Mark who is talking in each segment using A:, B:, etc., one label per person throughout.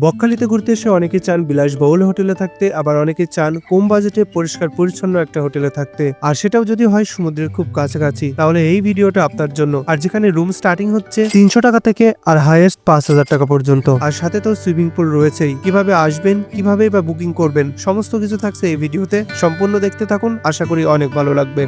A: বকখালিতে ঘুরতে এসে অনেকে চান বিলাসবহুল হোটেলে থাকতে, আবার অনেকে চান কম বাজেটে পরিষ্কার পরিচ্ছন্ন একটা হোটেলে থাকতে, আর সেটাও যদি হয় সমুদ্রের খুব কাছাকাছি। তাহলে এই ভিডিওটা আপনার জন্য। আর যেখানে রুম স্টার্টিং হচ্ছে 300 টাকা থেকে আর হাইয়েস্ট 5000 টাকা পর্যন্ত, আর সাথে তো সুইমিং পুল রয়েছেই। কিভাবে আসবেন, কিভাবে বা বুকিং করবেন, সমস্ত কিছু থাকছে এই ভিডিওতে। সম্পূর্ণ দেখতে থাকুন, আশা করি অনেক ভালো লাগবে।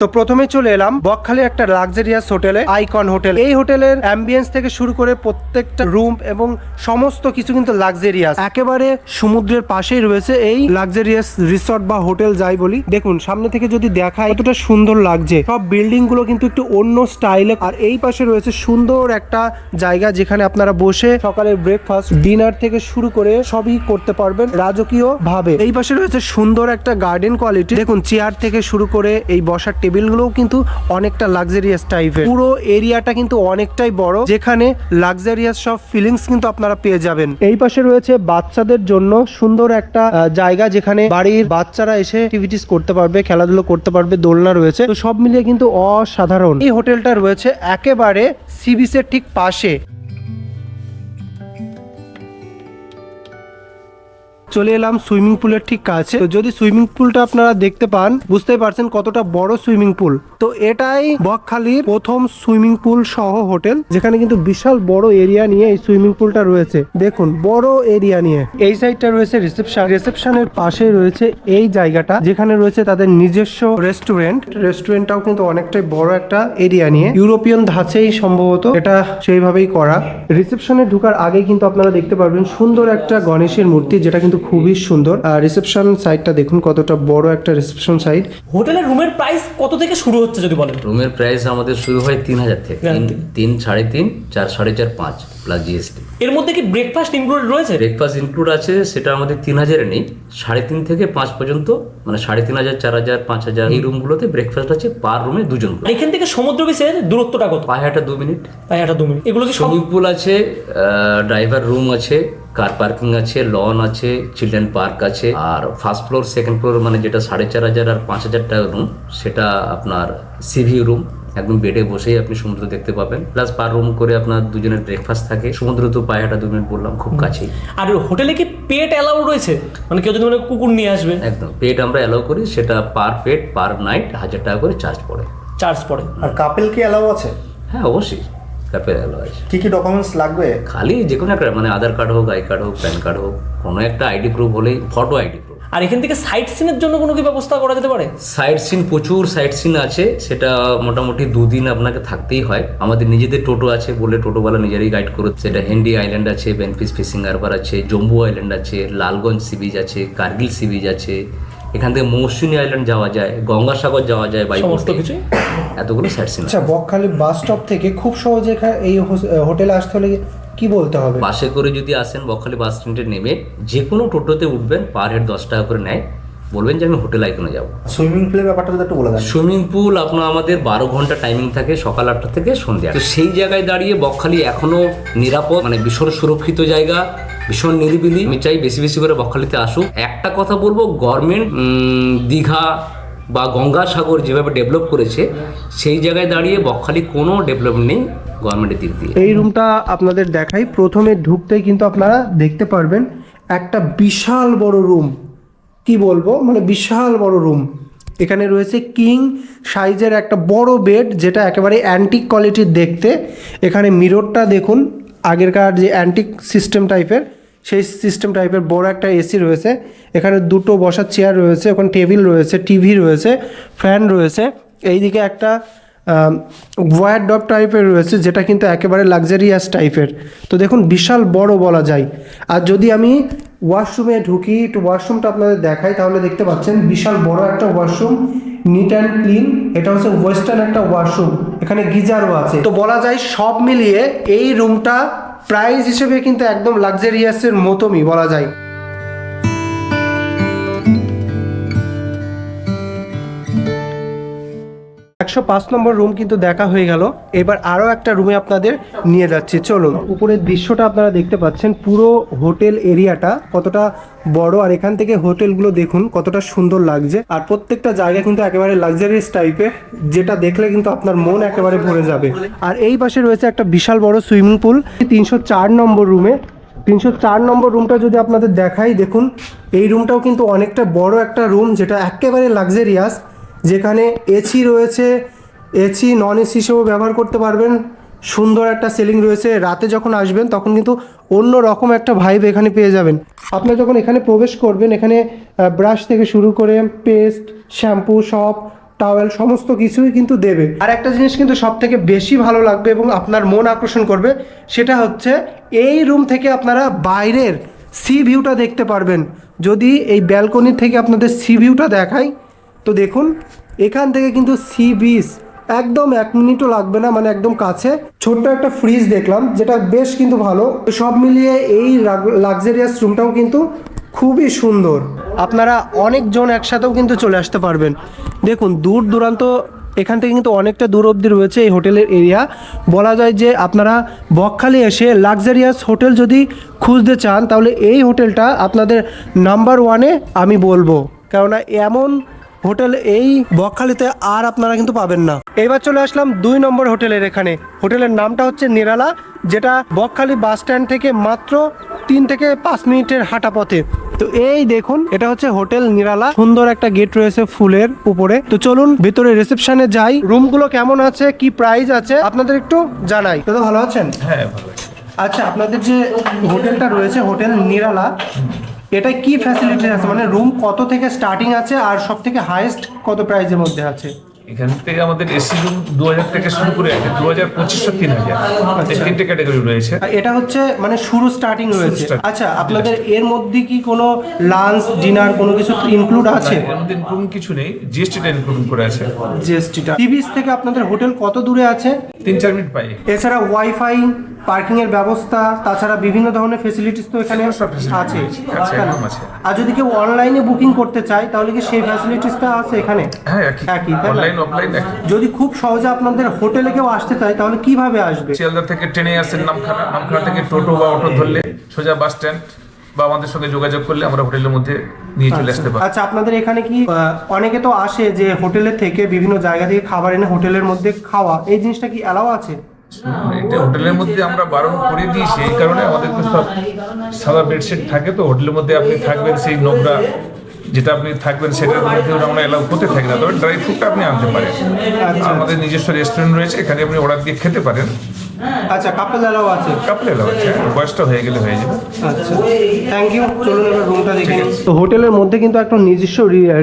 A: তো প্রথমে চলে এলাম বকখালি একটা লাক্সারিয়াস হোটেলে, আইকন হোটেল। এই হোটেলের অ্যাম্বিয়েন্স থেকে শুরু করে প্রত্যেকটা রুম এবং সমস্ত কিছু কিন্তু লাক্সারিয়াস। একেবারে সমুদ্রের পাশেই রয়েছে এই লাক্সারিয়াস রিসর্ট বা হোটেল যাই বলি। দেখুন সামনে থেকে যদি দেখায় কতটা সুন্দর লাগছে। সব বিল্ডিং গুলো কিন্তু একটু অন্য স্টাইলে। আর এই পাশে রয়েছে সুন্দর একটা জায়গা যেখানে আপনারা বসে সকালের ব্রেকফাস্ট, ডিনার থেকে শুরু করে সবই করতে পারবেন রাজকীয় ভাবে। এই পাশে রয়েছে সুন্দর একটা গার্ডেন কোয়ালিটি। দেখুন চেয়ার থেকে শুরু করে এই বসার টেবিলগুলোও কিন্তু অনেকটা লাক্সারিয়াস টাইপের। পুরো এরিয়াটা কিন্তু অনেকটাই বড়, যেখানে লাক্সারিয়াস সব ফিলিংস কিন্তু আপনারা পেয়ে যাবেন। এই পাশে রয়েছে বাচ্চাদের জন্য সুন্দর একটা জায়গা, যেখানে বাড়ির বাচ্চারা এসে অ্যাক্টিভিটিস করতে পারবে, খেলাধুলো করতে পারবে, দোলনা রয়েছে। তো সব মিলিয়ে কিন্তু অসাধারণ। এই হোটেলটা রয়েছে একেবারে সি বিচের ঠিক পাশে। চলে এলাম সুইমিং পুলের ঠিক কাছে। তো যদি সুইমিং পুলটা আপনারা দেখতে পান, বুঝতেই পারছেন কতটা বড় সুইমিং পুল। তো এটাই বকখালির প্রথম সুইমিং পুল সহ হোটেল, যেখানে কিন্তু বিশাল বড় এরিয়া নিয়ে এই সুইমিং পুলটা রয়েছে। দেখুন বড় এরিয়া নিয়ে। এই সাইডটা রয়েছে রিসেপশন। রিসেপশনের পাশে রয়েছে এই জায়গাটা, যেখানে রয়েছে তাদের নিজস্ব রেস্টুরেন্ট। রেস্টুরেন্টটাও কিন্তু অনেকটাই বড় একটা এরিয়া নিয়ে, ইউরোপিয়ান ধাঁচেই সম্ভবত এটা সেইভাবেই করা। রিসেপশনে ঢোকার আগে কিন্তু আপনারা দেখতে পারবেন সুন্দর একটা গণেশের মূর্তি, যেটা কিন্তু খুবই সুন্দর। আর রিসেপশন সাইডটা দেখুন কতটা বড় একটা রিসেপশন সাইড।
B: হোটেলের রুমের প্রাইস কত থেকে শুরু হচ্ছে যদি বলেন?
C: রুমের প্রাইস আমাদের শুরু হয় 3000 থেকে। 3, 3.5, 4, 4.5, 5 প্লাস জিএসটি।
B: এর মধ্যে কি ব্রেকফাস্ট ইনক্লুডেড রয়েছে?
C: ব্রেকফাস্ট ইনক্লুড আছে, সেটা আমাদের 3000 নেই, 3.5 থেকে 5 পর্যন্ত, মানে 3500, 4000, 5000 এই রুমগুলোতে ব্রেকফাস্ট আছে পার রুমে 2 জন করে।
B: এখান থেকে সমুদ্র বিচের দূরত্বটা কত?
C: পায়ে হাঁটা 2 মিনিট।
B: পায়ে হাঁটা 2 মিনিট। এগুলো কি
C: সুইমিং পুল আছে, ড্রাইভার রুম আছে, কার পার্কিং আছে, লন আছে, চিলড্রেন পার্ক আছে। আর ফার্স্ট ফ্লোর, সেকেন্ড ফ্লোর মানে যেটা 4500 আর 5000 টাকা রুম, সেটা আপনার সিভি রুম। একদম বেডে বসেই আপনি সমুদ্র দেখতে পাবেন। প্লাস পার রুম করে আপনার 2 জনের ব্রেকফাস্ট থাকে। সমুদ্র তো পায়ে হাঁটা 2 মিনিট বললাম, খুব কাছেই।
B: আর হোটেলে কি পেট অ্যালাউ রয়েছে? মানে কেউ যদি মানে কুকুর নিয়ে আসবে?
C: একদম পেট আমরা অ্যালাউ করি, সেটা পার পেট পার নাইট 1000 টাকা করে চার্জ পড়ে।
B: চার্জ পড়ে।
D: আর কাপেল কি অ্যালাউ আছে?
C: হ্যাঁ অবশ্যই কাপেল অ্যালাউ আছে।
D: কি কি ডকুমেন্টস লাগবে?
C: খালি যে কোনো একটা, মানে আধার কার্ড হোক, আই কার্ড হোক, প্যান কার্ড হোক, কোনো একটা আইডি প্রুফ হলেই, ফটো আইডি প্রুফ।
B: আর এখান থেকে সাইট সিনের জন্য কোনো কি ব্যবস্থা করা যেতে পারে?
C: সাইট সিন, প্রচুর সাইট সিন আছে। সেটা মোটামুটি 2 দিন আপনাকে থাকতেই হয়। আমাদের নিজেদের টোটো আছে, বলে টোটোওয়ালা নিজেরাই গাইড করে। সেটা হেন্ডি আইল্যান্ড আছে, বেনফিস ফিশিং হারবার আছে, জম্বু আইল্যান্ড আছে, লালগঞ্জ সি বিচ আছে, কার্গিল সি বিচ আছে। এখান থেকে মৌসুমী আইল্যান্ড যাওয়া যায়, গঙ্গাসাগর যাওয়া যায় বাই
B: সমস্ত
C: বোটে।
B: কিছু।
C: এতগুলো সাইট সিন।
D: আচ্ছা, বকখালি বাস স্টপ থেকে খুব সহজে এই হোটেলে আসতে হলে কি বলতে হবে?
C: বাসে করে যদি আসেন, বকখালি বাস স্ট্যান্ডে নেমে যে কোনো টোটোতে উঠবেন, পার হেড 10 টাকা করে নেয়। বলবেন যে আমি হোটেল আইকনে যাবো।
D: সুইমিং পুলের ব্যাপারটা যদি একটু বলে দেন।
C: সুইমিং পুল আপনার আমাদের 12 ঘন্টা টাইমিং থাকে, সকাল 8টা থেকে সন্ধ্যা। তো সেই জায়গায় দাঁড়িয়ে বকখালি এখনো নিরাপদ, মানে ভীষণ সুরক্ষিত জায়গা, ভীষণ নিরিবিলি। আমি চাই বেশি বেশি করে বকখালিতে আসুক। একটা কথা বলবো, গভর্নমেন্ট দীঘা বা গঙ্গাসাগর যেভাবে ডেভেলপ করেছে, সেই জায়গায় দাঁড়িয়ে বকখালি কোনো ডেভেলপমেন্ট নেই গভর্নমেন্টের দিক দিয়ে।
A: এই রুমটা আপনাদের দেখাই। প্রথমে ঢুকতেই কিন্তু আপনারা দেখতে পারবেন একটা বিশাল বড় রুম। কি বলবো, মানে বিশাল বড় রুম। এখানে রয়েছে কিং সাইজের একটা বড় বেড, যেটা একেবারে অ্যান্টিক কোয়ালিটির দেখতে। এখানে মিররটা দেখুন, আগেরকার যে অ্যান্টিক সিস্টেম টাইপের, সেই সিস্টেম টাইপের বড় একটা এসি রয়েছে। এখানে 2টো বসার চেয়ার রয়েছে, ওখানে টেবিল রয়েছে, টিভি রয়েছে, ফ্যান রয়েছে। এইদিকে একটা ওয়ার ডপ টাইপের রয়েছে, যেটা কিন্তু একেবারে লাক্সারিয়াস টাইপের। তো দেখুন বিশাল বড় বলা যায়। আর যদি আমি ওয়াশরুমে ঢুকি, একটু ওয়াশরুমটা আপনাদের দেখাই, তাহলে দেখতে পাচ্ছেন বিশাল বড় একটা ওয়াশরুম, নিট অ্যান্ড ক্লিন। এটা হচ্ছে ওয়েস্টার্ন একটা ওয়াশরুম, এখানে গিজারও আছে। তো বলা যায় সব মিলিয়ে এই রুমটা প্রাইস হিসেবে কিন্তু একদম লাক্সারিয়াসের মতনই বলা যায়। 105 নম্বর রুম কিন্তু দেখা হয়ে গেল। এবার আরও একটা রুমে আপনাদের নিয়ে যাচ্ছি, চলুন। উপরের দৃশ্যটা আপনারা দেখতে পাচ্ছেন, পুরো হোটেল এরিয়াটা কতটা বড়, আর এখান থেকে হোটেলগুলো দেখুন কতটা সুন্দর লাগছে। আর প্রত্যেকটা জায়গা কিন্তু একেবারে লাক্সারিয়াস টাইপের, যেটা দেখলে কিন্তু আপনার মন একেবারে ভরে যাবে। আর এই পাশে রয়েছে একটা বিশাল বড় সুইমিং পুল 304 নম্বর রুমে। 304 নম্বর রুমটা যদি আপনাদের দেখাই, দেখুন এই রুমটাও কিন্তু অনেকটা বড় একটা রুম, যেটা একেবারে লাক্সারিয়াস, যেখানে এসি রয়েছে, এসি নন এসি হিসেবেও ব্যবহার করতে পারবেন। সুন্দর একটা সিলিং রয়েছে, রাতে যখন আসবেন তখন কিন্তু অন্য রকম একটা ভাইব এখানে পেয়ে যাবেন। আপনারা যখন এখানে প্রবেশ করবেন, এখানে ব্রাশ থেকে শুরু করে পেস্ট, শ্যাম্পু, সব টাওয়েল সমস্ত কিছুই কিন্তু দেবে। আর একটা জিনিস কিন্তু সব থেকে বেশি ভালো লাগবে এবং আপনার মন আকর্ষণ করবে, সেটা হচ্ছে এই রুম থেকে আপনারা বাইরের সি ভিউটা দেখতে পারবেন। যদি এই ব্যালকনি থেকে আপনাদের সি ভিউটা দেখাই, তো দেখুন এখান থেকে কিন্তু সি বিচ একদম 1 মিনিটও লাগবে না, মানে একদম কাছে। ছোট্ট একটা ফ্রিজ দেখলাম, যেটা বেশ কিন্তু ভালো। সব মিলিয়ে এই লাক্সারিয়াস রুমটাও কিন্তু খুবই সুন্দর। আপনারা অনেকজন একসাথেও কিন্তু চলে আসতে পারবেন। দেখুন দূর দূরান্ত এখান থেকে কিন্তু অনেকটা দূর অবধি রয়েছে এই হোটেলের এরিয়া। বলা যায় যে আপনারা বকখালি এসে লাক্সারিয়াস হোটেল যদি খুঁজতে চান, তাহলে এই হোটেলটা আপনাদের নাম্বার 1-এ আমি বলবো, কেননা এমন হোটেল এই বকখালিতে আর আপনারা কিন্তু পাবেন না। এবার চলে আসলাম 2 নম্বর হোটেলের এখানে। হোটেলের নামটা হচ্ছে নিরালা, যেটা বকখালি বাস স্ট্যান্ড থেকে মাত্র 3 থেকে 5 মিনিটের হাঁটা পথে। তো এই দেখুন এটা হচ্ছে হোটেল নিরালা, সুন্দর একটা গেট রয়েছে ফুলের উপরে। তো চলুন ভেতরে রিসেপশনে যাই, রুমগুলো কেমন আছে, কি প্রাইস আছে আপনাদের একটু জানাই। তো ভালো আছেন?
E: হ্যাঁ ভালো আছে।
A: আচ্ছা, আপনাদের যে হোটেলটা রয়েছে হোটেল নিরালা, এটা কি ফ্যাসিলিটি আছে, মানে রুম কত থেকে স্টার্টিং আছে আর সব থেকে হাইয়েস্ট কত প্রাইসের মধ্যে আছে?
E: এখান থেকে আমাদের এসি রুম 2000 থেকে শুরু করে আছে 2000, 2500, 3000, এই 3টে ক্যাটাগরি রয়েছে।
A: এটা হচ্ছে মানে শুরু স্টার্টিং রয়েছে।
E: starting।
A: আচ্ছা, আপনাদের এর মধ্যে কি কোনো লাঞ্চ ডিনার কোনো কিছু ইনক্লুড আছে?
E: এর মধ্যে ইনক্লুড কিছু নেই, জিএসটিটা ইনক্লুড করে আছে।
A: জিএসটিটা। সি বিচ থেকে আপনাদের হোটেল কত দূরে আছে?
E: 3-4 মিনিট পাই।
A: এছাড়া ওয়াইফাই, পার্কিং এর ব্যবস্থা, তাছাড়া বিভিন্ন ধরনের ফেসিলিটিস তো এখানে
E: সব facility
A: আছে।
E: আছে, একদম আছে।
A: আর যদি কেউ অনলাইনে বুকিং করতে চায়, তাহলে কি সেই ফ্যাসিলিটিসটা আছে এখানে?
E: হ্যাঁ
A: একই,
E: একই,
A: তাই না?
E: অনলাইন অফলাইন একই।
A: যদি খুব সহজে আপনাদের হোটেলে কেউ আসতে চায়, তাহলে কিভাবে আসবে?
E: শিয়ালদা থেকে ট্রেনে আসেন নামখানা থেকে টোটো বা অটো ধরলে সোজা বাস স্ট্যান্ড, বা আমাদের সঙ্গে যোগাযোগ করলে আমরা হোটেলের মধ্যে নিয়ে চলে আসতে পারি।
A: আচ্ছা, আপনাদের এখানে কি অনেকে তো আসে যে হোটেলের থেকে বিভিন্ন জায়গা থেকে খাবার এনে হোটেলের মধ্যে খাওয়া, এই জিনিসটা কি অ্যালাউ আছে?
E: এটা হোটেলের মধ্যে আমরা বারণ করে দিয়েছি, এই কারণে আমাদের তো সব সাদা বেডশিট থাকে, তো হোটেলের মধ্যে আপনি থাকবেন সেই নোংরা যেটা আপনি থাকবেন সেটার মধ্যে আমরা এলাউ করতে থাকি না। তবে ড্রাই ফ্রুটটা আপনি আনতে পারেন। আমাদের নিজস্ব রেস্টুরেন্ট রয়েছে, এখানে আপনি অর্ডার দিয়ে খেতে পারেন।
A: আচ্ছা, কাপল অ্যালাউ আছে?
E: কাপড় এলাও আছে, বয়সটা হয়ে গেলে হয়ে যাবে।
A: আচ্ছা, থ্যাংক ইউ। চলুন এবার রুমটা দেখে নিই। তো হোটেলের মধ্যে কিন্তু একটা নিজস্ব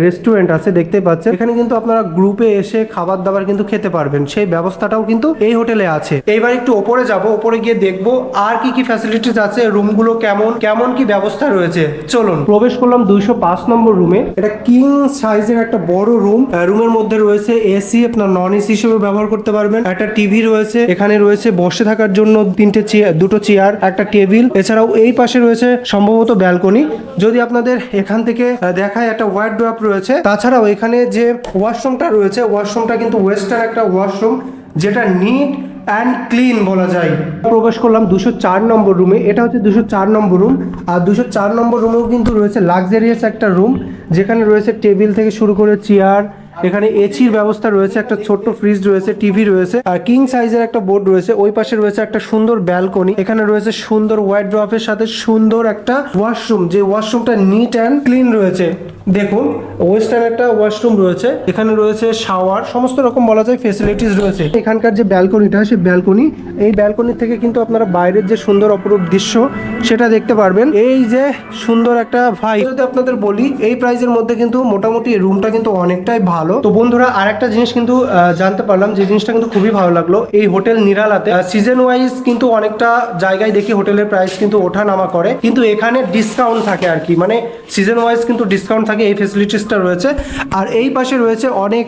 A: রেস্টুরেন্ট আছে, দেখতে পাচ্ছেন। এখানে কিন্তু আপনারা গ্রুপে এসে খাবার দাবার কিন্তু খেতে পারবেন, সেই ব্যবস্থাটাও কিন্তু এই হোটেলে আছে। এইবার একটু ওপরে যাব, ওপরে গিয়ে দেখবো আর কি কি ফ্যাসিলিটিস আছে, রুমগুলো কেমন কেমন কি ব্যবস্থা রয়েছে। চলুন, প্রবেশ করলাম 205 নম্বর রুমে। এটা কিং সাইজের একটা বড় রুম। রুমের মধ্যে রয়েছে এসি, আপনার নন এসি হিসেবে ব্যবহার করতে পারবেন। একটা টিভি রয়েছে, এখানে রয়েছে বসে থাকার জন্য 2টো চেয়ার, একটা টেবিল। এছাড়াও এই পাশে রয়েছে সম্ভবত ব্যালকনি। যদি আপনাদের এখান থেকে দেখায়, একটা ওয়ার্ডরোব রয়েছে। তাছাড়াও এখানে যে ওয়াশরুমটা রয়েছে, ওয়াশরুমটা কিন্তু ওয়েস্টার্ন একটা ওয়াশরুম, যেটা নিট অ্যান্ড ক্লিন বলা যায়। প্রবেশ করলাম 204 নম্বর রুমে। এটা হচ্ছে 204 নম্বর রুম। আর 204 নম্বর রুমেও কিন্তু রয়েছে লাক্সারিয়াস একটা রুম, যেখানে রয়েছে টেবিল থেকে শুরু করে চেয়ার, এখানে এসির ব্যবস্থা রয়েছে, একটা ছোট্ট ফ্রিজ রয়েছে, টিভি রয়েছে, আর কিং সাইজের একটা বোর্ড রয়েছে। ওই পাশে রয়েছে একটা সুন্দর ব্যালকনি, এখানে রয়েছে সুন্দর ওয়ার্ডরোবের সাথে সুন্দর একটা ওয়াশরুম, যে ওয়াশরুমটা নিট অ্যান্ড ক্লিন রয়েছে। দেখুন, ওয়েস্টার্ন একটা ওয়াশরুম রয়েছে, এখানে রয়েছে শাওয়ার, সমস্ত রকম বলা যায় ফেসিলিটিস রয়েছে। এখানকার যে ব্যালকনিটা, সেই ব্যালকনি, এই ব্যালকনি থেকে কিন্তু আপনারা বাইরের যে সুন্দর অপরূপ দৃশ্য সেটা দেখতে পারবেন। এই যে সুন্দর একটা ভাই, যদি আপনাদের বলি এই প্রাইসের মধ্যে কিন্তু মোটামুটি রুমটা কিন্তু অনেকটাই ভালো। তো বন্ধুরা, আর একটা জিনিস কিন্তু জানতে পারলাম, যে জিনিসটা কিন্তু খুবই ভালো লাগলো। এই হোটেল নিরালাতে সিজন ওয়াইজ কিন্তু অনেকটা জায়গায় দেখি হোটেলের প্রাইস কিন্তু ওঠা নামা করে, কিন্তু এখানে ডিসকাউন্ট থাকে আর কি, মানে সিজন ওয়াইজ কিন্তু ডিসকাউন্ট থাকে, এই ফেসিলিটিসটা রয়েছে। আর এই পাশে রয়েছে অনেক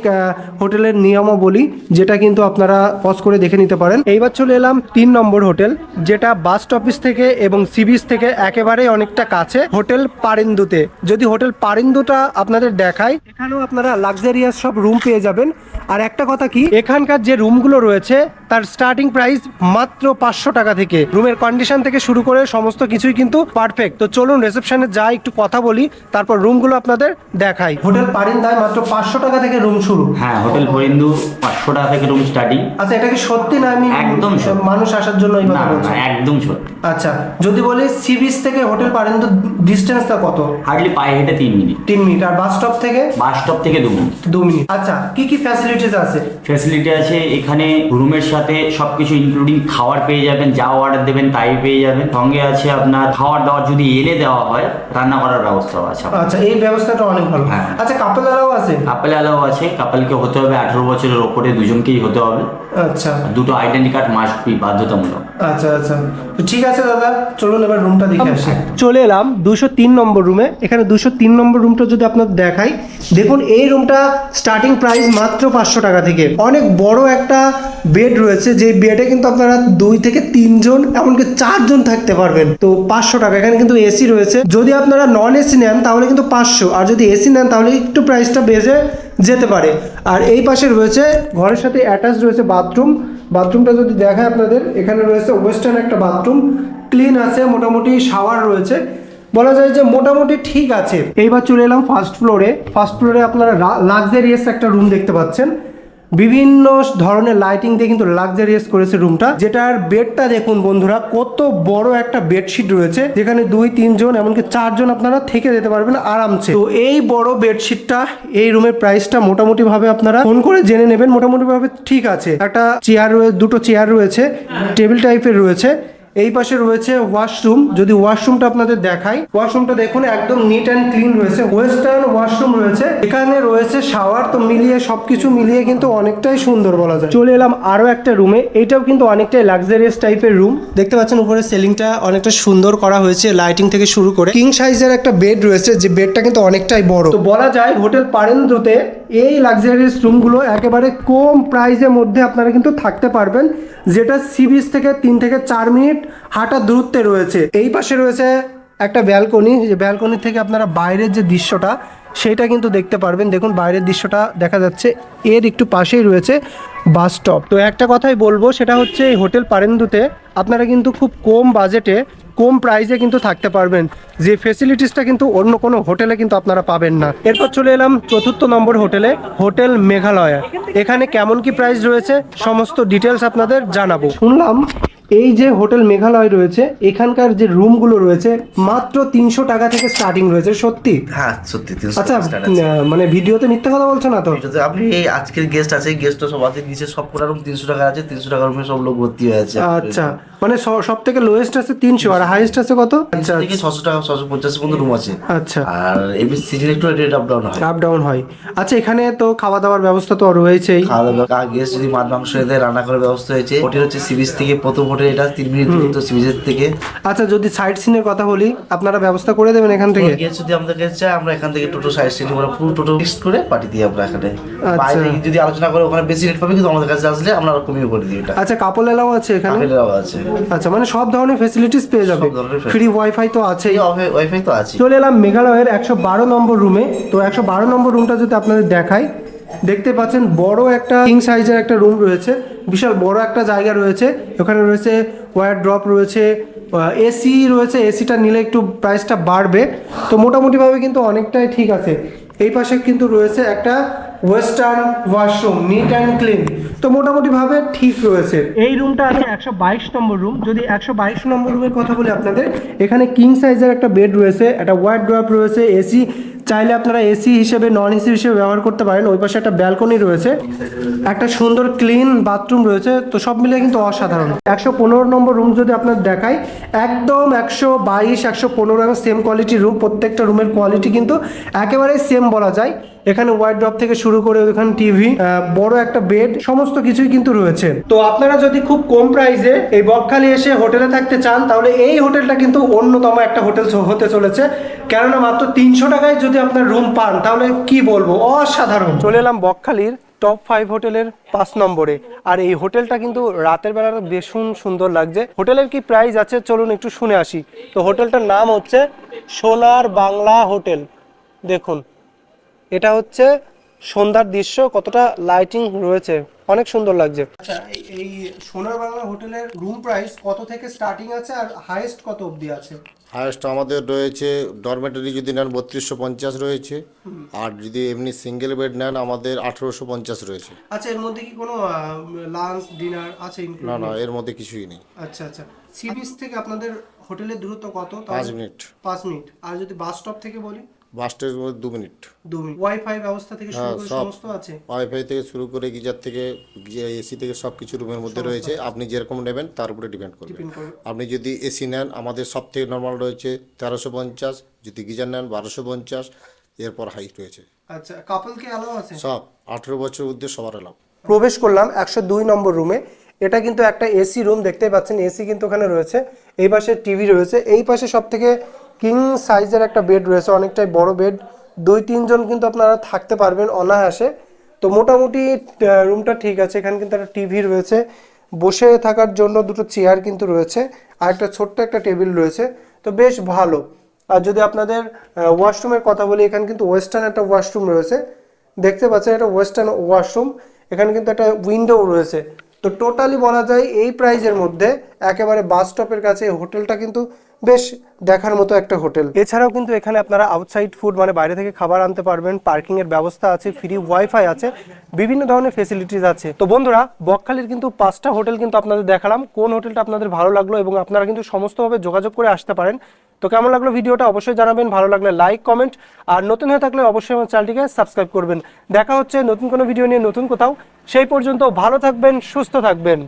A: হোটেলের নিয়মাবলী, যেটা কিন্তু আপনারা পজ করে দেখে নিতে পারেন। এইবার চলে এলাম 3 নম্বর হোটেল, যেটা বাস স্টপেজ থেকে এবং সি বিচ থেকে একেবারেই অনেকটা কাছে হোটেল পারিন্দুতে। যদি হোটেল পারিন্দুটা আপনাদের দেখায়, এখানেও আপনারা লাক্সারিয়াস সব রুম পেয়ে যাবেন। আর একটা কথা কি, এখানকার যে রুমগুলো রয়েছে তার স্টার্টিং প্রাইস মাত্র 500 টাকা থেকে। রুমের কন্ডিশন থেকে শুরু করে সমস্ত কিছুই কিন্তু পারফেক্ট। তো চলুন রিসেপশনে যাই, একটু কথা বলি, তারপর রুমগুলো আপনাদের দেখাই। হোটেল পারিন্দায় মাত্র 500 টাকা থেকে রুম শুরু।
F: হ্যাঁ, হোটেল হরিন্দু 500 টাকা থেকে রুম স্টার্টিং।
A: আচ্ছা, এটা কি সত্যি না আমি
F: একদম সত্যি।
A: মানুষ আসার জন্য এই
F: না
A: কথা বলছি?
F: না, একদম সত্যি।
A: আচ্ছা, যদি বলি সি বিচ থেকে হোটেল পারিন্দু ডিস্টেন্সটা কত?
F: হার্ডলি পায়ে হেঁটে 3 মিনিট।
A: 3 মিনিট। আর বাস স্টপ থেকে?
F: বাস স্টপ থেকে 2 মিনিট।
A: 2 মিনিট। আচ্ছা, কি কি ফ্যাসিলিটিস আছে?
F: ফ্যাসিলিটি আছে এখানে, রুমের সাথে সবকিছু ইনক্লুডিং খাবার পেয়ে যাবেন, যা অর্ডার দেবেন তাই পেয়ে যাবেন। সঙ্গে আছে আপনার খাবার দাবার, যদি এলে দেওয়া হয় রান্না করার ব্যবস্থাও আছে।
A: আচ্ছা, এই ব্যবস্থাটা অনেক ভালো।
F: হ্যাঁ।
A: আচ্ছা, কাপল অ্যালাউ আছে?
F: কাপল অ্যালাউ আছে। কাপলকে হতে হবে 18 বছরের ওপরে, দুজনকেই হতে হবে।
A: আচ্ছা
F: দুটো আইডেন্টি কার্ড মাস্ট বি, বাধ্যতামূলক।
A: আচ্ছা আচ্ছা, তো ঠিক আছে দাদা, চলুন এবার রুমটা দেখে আসি। চলে এলাম 203 নম্বর রুমে। এখানে 203 নম্বর রুমটা যদি আপনার দেখাই, দেখুন এই রুমটা স্টার্টিং প্রাইস মাত্র 500 টাকা থেকে। অনেক বড় একটা বেড রয়েছে, যে বেডে কিন্তু আপনারা 2 থেকে 3 জন, এমনকি 4 জন থাকতে পারবেন। তো 500 টাকা। এখানে কিন্তু এসি রয়েছে। যদি আপনারা নন এসি নেন তাহলে কিন্তু 500, আর যদি এসি নেন তাহলে একটু প্রাইসটা বেড়ে যেতে পারে। আর এই পাশে রয়েছে ঘরের সাথে অ্যাটাচ রয়েছে বাথরুম। বাথরুমটা যদি দেখায় আপনাদের, এখানে রয়েছে ওয়েস্টার্ন একটা বাথরুম, ক্লিন আছে, মোটামুটি শাওয়ার রয়েছে, বলা যায় যে মোটামুটি ঠিক আছে। এইবার চলে এলাম ফার্স্ট ফ্লোরে। ফার্স্ট ফ্লোরে আপনারা লাক্সারিয়াস একটা রুম দেখতে পাচ্ছেন। বিভিন্ন ধরনের লাইটিং দিয়ে কিন্তু লাক্সারিয়াস করেছে রুমটা। যেটার বেডটা দেখুন বন্ধুরা, কত বড় একটা বেডশিট রয়েছে, যেখানে 2-3 জন, এমনকি 4 জন আপনারা থেকে যেতে পারবেন আরামসে। তো এই বড় বেডশিটটা, এই রুমের প্রাইসটা মোটামুটি ভাবে আপনারা ফোন করে জেনে নেবেন। মোটামুটি ভাবে ঠিক আছে। একটা চেয়ার রয়েছে, 2টো চেয়ার রয়েছে, টেবিল টাইপের রয়েছে। এই পাশে রয়েছে ওয়াশরুম। যদি ওয়াশরুমটা আপনাদের দেখাই, ওয়াশরুমটা দেখুন একদম নিট অ্যান্ড ক্লিন রয়েছে, ওয়েস্টার্ন ওয়াশরুম রয়েছে। এখানে রয়েছে শাওয়ার। তো মিলিয়ে সবকিছু মিলিয়ে কিন্তু অনেকটাই সুন্দর বলা যায়। চলে এলাম আরো একটা রুমে। এটাও কিন্তু অনেকটাই লাক্সারিয়াস টাইপের রুম। দেখতে পাচ্ছেন উপরে সিলিংটা অনেকটা সুন্দর করা হয়েছে, লাইটিং থেকে শুরু করে। কিং সাইজের একটা বেড রয়েছে, যে বেডটা কিন্তু অনেকটাই বড়। তো বলা যায় হোটেল পারেন্দ্রতে এই লাক্সারিয়াস রুমগুলো একেবারে কম প্রাইসের মধ্যে আপনারা কিন্তু থাকতে পারবেন, যেটা সি বিচ থেকে 3 থেকে 4 মিনিট হাঁটার দূরত্বে রয়েছে। এই পাশে রয়েছে একটা ব্যালকনি, যে ব্যালকনি থেকে আপনারা বাইরের যে দৃশ্যটা সেটা কিন্তু দেখতে পারবেন। দেখুন বাইরের দৃশ্যটা দেখা যাচ্ছে। এর একটু পাশেই রয়েছে বাস স্টপ। তো একটা কথাই বলবো, সেটা হচ্ছে এই হোটেল পারেন্দুতে আপনারা কিন্তু খুব কম বাজেটে, কম প্রাইসে কিন্তু থাকতে পারবেন, যে ফেসিলিটিসটা কিন্তু অন্য কোনো হোটেলে কিন্তু আপনারা পাবেন না। এরপর চলে এলাম 4র্থ নম্বর হোটেলে, হোটেল মেঘালয়া। এখানে কেমন কি প্রাইস রয়েছে সমস্ত ডিটেলস আপনাদের জানাবো। শুনলাম এই যে হোটেল মেঘালয় রয়েছে, এখানকার যে রুমগুলো রয়েছে মাত্র 300 টাকা থেকে স্টার্টিং রয়েছে। সত্যি?
G: হ্যাঁ সত্যি 300
A: আচ্ছা,
G: টাকা start আছে।
A: মানে ভিডিওতে মিথ্যা কথা বলছো না তো?
G: যদি আপনি এই আজকের গেস্ট আছে, গেস্টটা সব আছে, নিচে সব কটা রুম 300 টাকা আছে, 300 টাকা রুমে সব লোক ভর্তি হয়ে আছে।
A: আচ্ছা, মানে সব থেকে লোয়েস্ট আছে 300 আর হাইয়েস্ট আছে কত? আচ্ছা
G: থেকে 600 টাকা 650 পর্যন্ত রুম আছে।
A: আচ্ছা,
G: আর এমনি সিজন একটু রেট আপ ডাউন হয়।
A: আপ ডাউন হয়। আচ্ছা, এখানে তো খাওয়া দাওয়ার ব্যবস্থা তো রয়েছেই।
G: খাওয়া দাওয়া গেস্ট যদি মাছ মাংস এদের রান্না করার ব্যবস্থা হয়েছে। হোটেল হচ্ছে সি বিচ থেকে, প্রথম হোটেল এটা 3 মিনিট তো সি বিচের থেকে।
A: আচ্ছা, যদি সাইট সিনের কথা বলি, আপনারা ব্যবস্থা করে দেবেন এখান থেকে?
G: গেস্ট যদি আমাদের কাছে চায়, আমরা এখান থেকে টোটো সাইড সিন আমরা পুরো টোটো ফিক্সড করে পাঠিয়ে দিই আমরা এখানে। বাইরে যদি আলোচনা করে ওখানে বেশি রেট পাবে, কিন্তু আমাদের কাছে আসলে আমরা কমিয়ে করে দিই এটা।
A: আচ্ছা, কাপল এলাও আছে এখানে?
G: কাপেলেরাও আছে।
A: আচ্ছা, মানে সব ধরনের ফেসিলিটিস পেয়ে যাবে।
G: সব ধরনের
A: ফ্রি ওয়াইফাই তো আছেই।
G: ওয়াইফাই তো আছে।
A: চলে এলাম মেঘালয়ের 112 নম্বর রুমে। তো 112 নম্বর রুমটা যদি আপনাদের দেখাই, দেখতে পাচ্ছেন বড় একটা কিং সাইজের একটা রুম রয়েছে, বিশাল বড় একটা জায়গা রয়েছে। ওখানে রয়েছে ওয়্যার ড্রপ রয়েছে, এসি রয়েছে। এসিটা নিলে একটু প্রাইসটা বাড়বে। তো মোটামুটিভাবে কিন্তু অনেকটাই ঠিক আছে। এই পাশে কিন্তু রয়েছে একটা western washroom, neat and clean. তো মোটামুটিভাবে ঠিক রয়েছে। এই রুমটা আছে 122 নম্বর রুম। যদি 122 নম্বর রুমের কথা বলি আপনাদের, এখানে কিং সাইজের একটা বেড রয়েছে, একটা ওয়্যার ড্রপ রয়েছে, এসি চাইলে আপনারা এসি হিসেবে, নন এসি হিসেবে ব্যবহার করতে পারেন। ওই পাশে একটা ব্যালকনি রয়েছে, একটা সুন্দর ক্লিন বাথরুম রয়েছে। তো সব মিলিয়ে কিন্তু অসাধারণ। 115 নম্বর রুম যদি আপনার দেখাই, একদম 122, 115 এবং সেম কোয়ালিটির রুম। প্রত্যেকটা রুমের কোয়ালিটি কিন্তু একেবারেই সেম বলা যায়। এখানে ওয়াইড ড্রপ থেকে শুরু করে ওখানে টিভি, বড় একটা বেড, সমস্ত কিছুই কিন্তু রয়েছে। তো আপনারা যদি খুব কম প্রাইসে এই বকখালি এসে হোটেলে থাকতে চান, তাহলে এই হোটেলটা কিন্তু অন্যতম একটা হোটেল হতে চলেছে। কেননা মাত্র 300 টাকায় যদি আপনার রুম পান, তাহলে কি বলবো, অসাধারণ। চলে এলাম বকখালির টপ 5 হোটেলের 5 নম্বরে। আর এই হোটেলটা কিন্তু রাতের বেলা ভীষণ সুন্দর লাগছে। হোটেলের কি প্রাইস আছে চলুন একটু শুনে আসি। তো হোটেলটার নাম হচ্ছে সোনার বাংলা হোটেল। দেখুন এটা হচ্ছে সন্ধ্যার দৃশ্য, কতটা লাইটিং রয়েছে, অনেক সুন্দর লাগছে। আচ্ছা এই সোনার বাংলা হোটেলের রুম প্রাইস কত থেকে স্টার্টিং আছে আর হাইয়েস্ট কত অবধি আছে?
H: হায়েস্ট আমাদের রয়েছে ডরমেটরি যদি নেন 3250 রয়েছে, আর যদি এমনি সিঙ্গেল বেড নেন আমাদের 1850 রয়েছে।
A: আচ্ছা এর মধ্যে কি কোনো লাঞ্চ ডিনার আছে included?
H: না না, এর মধ্যে কিছুই নেই।
A: আচ্ছা আচ্ছা, সি বিচ থেকে আপনাদের হোটেলের দূরত্ব কত?
H: 5 মিনিট।
A: 5 মিনিট। আর যদি বাস স্টপ থেকে বলি?
H: বাস স্ট্যান্ডের মধ্যে 2 মিনিট।
A: 2 মিনিট। ওয়াইফাই ব্যবস্থা থেকে শুরু করে
H: সব
A: সমস্ত আছে?
H: ওয়াইফাই থেকে শুরু করে গিজার থেকে এসি থেকে সব কিছু রুমের মধ্যে রয়েছে। আপনি যেরকম নেবেন তার উপরে ডিপেন্ড করবে। আপনি যদি এসি নেন আমাদের সব থেকে নর্মাল রয়েছে 1350, যদি গিজার নেন 1250, এরপর হাই রয়েছে।
A: আচ্ছা কাপল কি অ্যালাউ আছে?
H: সব 18 বছর ঊর্ধ্বে সবার এলাও।
A: প্রবেশ করলাম 102 নম্বর রুমে। এটা কিন্তু একটা এসি রুম, দেখতেই পাচ্ছেন এসি কিন্তু ওখানে রয়েছে। এই পাশে টিভি রয়েছে, এই পাশে সব থেকে কিং সাইজের একটা বেড রয়েছে, অনেকটাই বড় বেড। 2-3 জন কিন্তু আপনারা থাকতে পারবেন অনায়াসে। তো মোটামুটি রুমটা ঠিক আছে। এখানে কিন্তু একটা টিভি রয়েছে, বসে থাকার জন্য 2টো চেয়ার কিন্তু রয়েছে, আর একটা ছোট্ট একটা টেবিল রয়েছে। তো বেশ ভালো। আর যদি আপনাদের ওয়াশরুমের কথা বলি, এখানে কিন্তু ওয়েস্টার্ন একটা ওয়াশরুম রয়েছে, দেখতে পাচ্ছেন এটা ওয়েস্টার্ন ওয়াশরুম। এখানে কিন্তু একটা উইন্ডো রয়েছে। তো টোটালি বলা যায় এই প্রাইজের মধ্যে একেবারে বাস স্টপের কাছে এই হোটেলটা কিন্তু বেশ দেখার মতো একটা হোটেল। এছাড়াও কিন্তু এখানে আপনারা আউটসাইড ফুড মানে বাইরে থেকে খাবার আনতে পারবেন, পার্কিং এর ব্যবস্থা আছে, ফ্রি ওয়াইফাই আছে, বিভিন্ন ধরনের ফেসিলিটিস আছে। তো বন্ধুরা বকখালির কিন্তু 5টা হোটেল কিন্তু আপনাদের দেখালাম। কোন হোটেলটা আপনাদের ভালো লাগলো এবং আপনারা কিন্তু সমস্তভাবে যোগাযোগ করে আসতে পারেন। তো কেমন লাগলো ভিডিওটা অবশ্যই জানাবেন, ভালো লাগলে লাইক কমেন্ট, আর নতুন হয়ে থাকলে অবশ্যই আমার চ্যানেলটিকে সাবস্ক্রাইব করবেন। দেখা হচ্ছে নতুন কোনো ভিডিও নিয়ে নতুন কোথাও। সেই পর্যন্ত ভালো থাকবেন, সুস্থ থাকবেন।